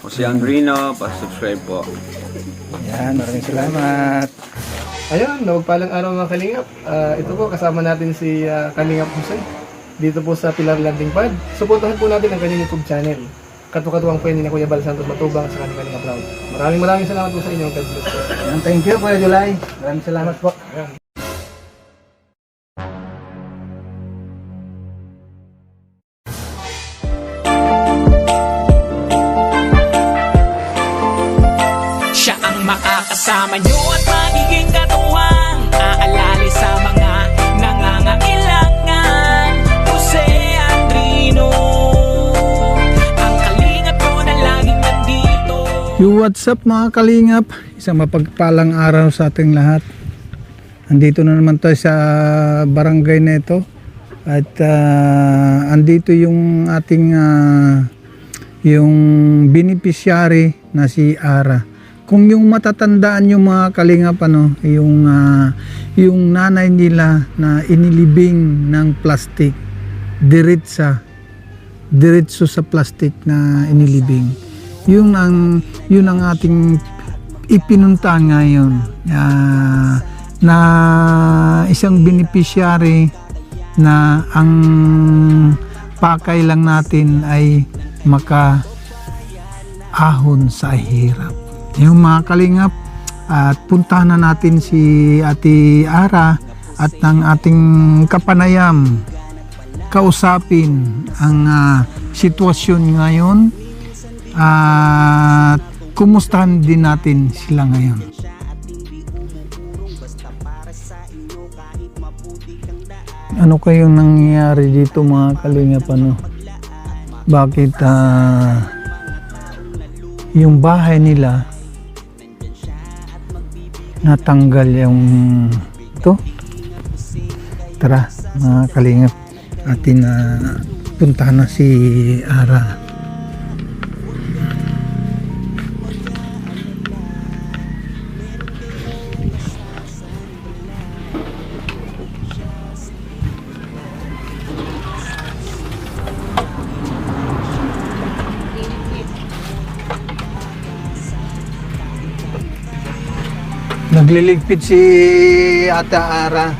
Jose Andrino, pa-subscribe po. Yan, maraming salamat. Ayun, mapagpalang araw mga Kalingap. Ito po, kasama natin si Kalingap Jose. Dito po sa Pilar Landing Pad. Suportahan po natin ang kanyang YouTube channel. Katukatuwang po yun ni Kuya Bal Santos Matubang sa kanyang Kalingap Proud. Maraming salamat po sa inyo. God bless po. Yan, thank you, Kuya July. Maraming salamat po. Ayan. Siya ang makakasama nyo at magiging katuwang aalali sa mga nangangailangan. Jose Andrino, ang kalingap ko na laging nandito. What's up mga kalingap? Isang mapagpalang araw sa ating lahat. Andito na naman tayo sa barangay na ito. At andito yung ating yung beneficiary na si Ara. Kung yung matatandaan yung mga kalingap yung nanay nila na inilibing ng plastic diretso sa plastic na inilibing. Yun ang ating ipinunta ngayon na isang beneficiary na ang pakay lang natin ay makaahon sa hirap. Yung mga kalingap, at puntahan na natin si Ate Ara at ng ating kapanayam kausapin ang sitwasyon ngayon at kumustahan din natin sila ngayon. Ano kayong nangyayari dito mga kalingap? Bakit yung bahay nila natanggal yung ito? Tara mga kalingap, atin puntahan na si Ara. Nagliligpit si Ate Ara.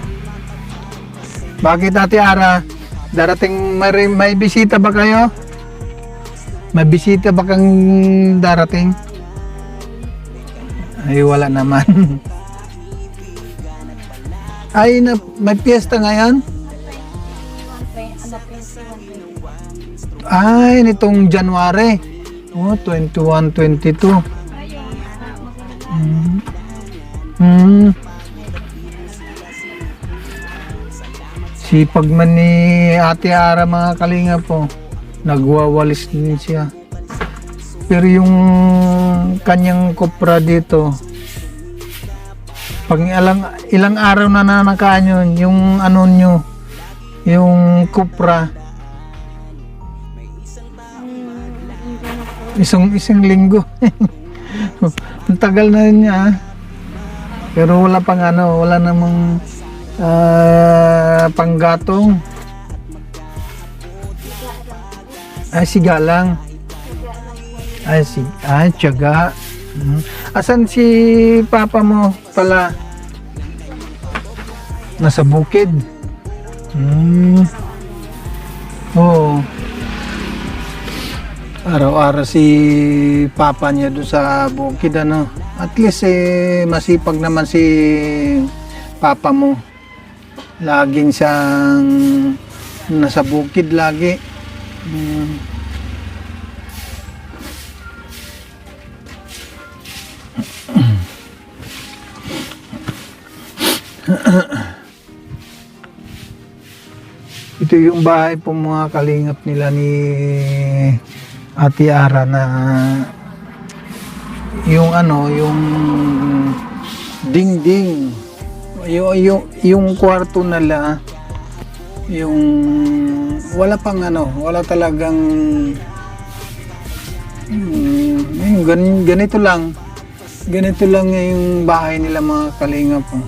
Bakit Ate Ara? Darating may bisita ba kayo? May bisita ba kang darating? Ay wala naman. Ay may piyesta ngayon? Ay nitong January. 21, 22. Sipag man ni Ate Ara mga kalingap po. Nagwawalis din siya. Pero yung kanyang kopra dito, pag ilang araw na nanakaan yun, yung ano nyo, yung kopra, isang linggo. Ang tagal na rin niya. Pero wala pang wala namang panggatong. Ay siga lang. Ay tiyaga. Asan si papa mo pala? Nasa bukid. Oo. Araw-araw si papa niya doon sa bukid At least masipag naman si papa mo. Laging siyang nasa bukid lagi. Ito yung bahay po mga kalingap nila ni Ate Ara na yung yung dingding yung kwarto nila yung wala pang wala talagang ganito lang yung bahay nila mga kalingap po.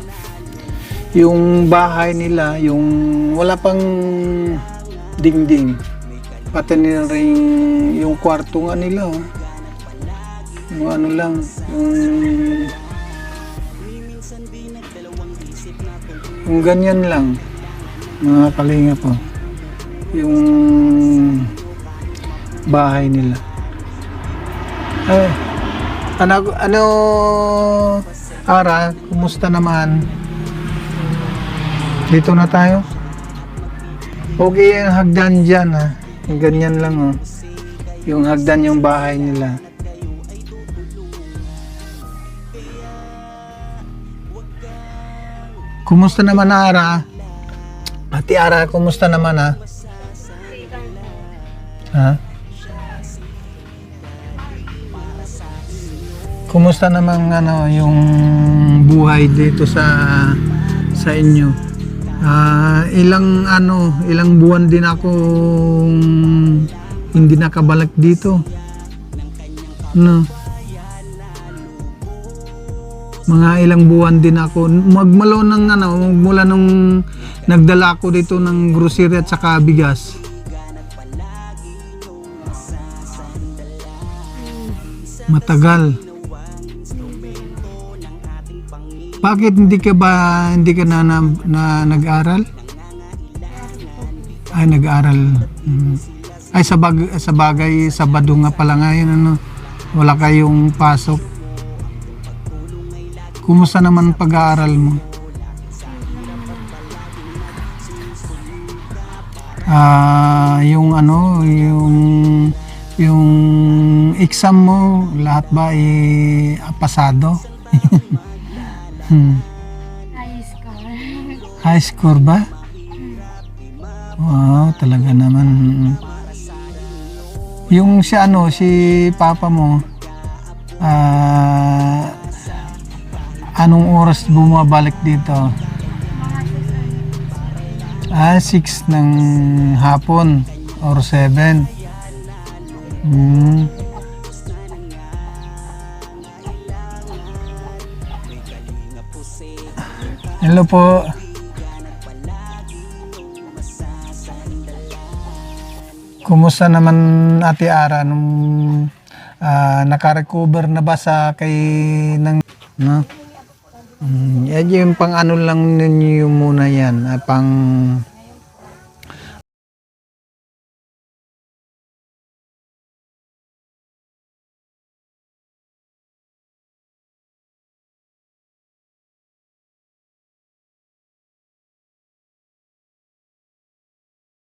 Yung bahay nila yung wala pang dingding, pati nila rin yung kwarto nga nila Yung ano lang, yung ganyan lang, mga kalinga po. Yung bahay nila. Ay, ano, Ara, kumusta naman? Dito na tayo. Okay yung hagdan dyan, ha. Yung ganyan lang, oh. Yung hagdan yung bahay nila. Kumusta naman, Ara? Ate Ara, kumusta naman, ha? Ha? Kumusta naman ano yung buhay dito sa inyo? Ilang buwan din ako hindi nakabalik dito. No. Mga ilang buwan din ako magmula nung nagdala ako dito ng grocery at saka bigas. Matagal. Bakit hindi ka na nag-aral? Ay, nag-aral. Ay, sa bagay, Sabado nga pala ngayon, ano? Wala kayong pasok. Kumusta naman pag-aaral mo? Yung exam mo, lahat ba pasado? High score. High score ba? Wow, talaga naman. Yung si papa mo, anong oras bumabalik dito? Mga 6 ng hapon or 7. Hello po. Kumusta naman Ate Ara nung naka-recover na ba sa kay ng no? Yan yung pang ano lang ninyo muna yan, pang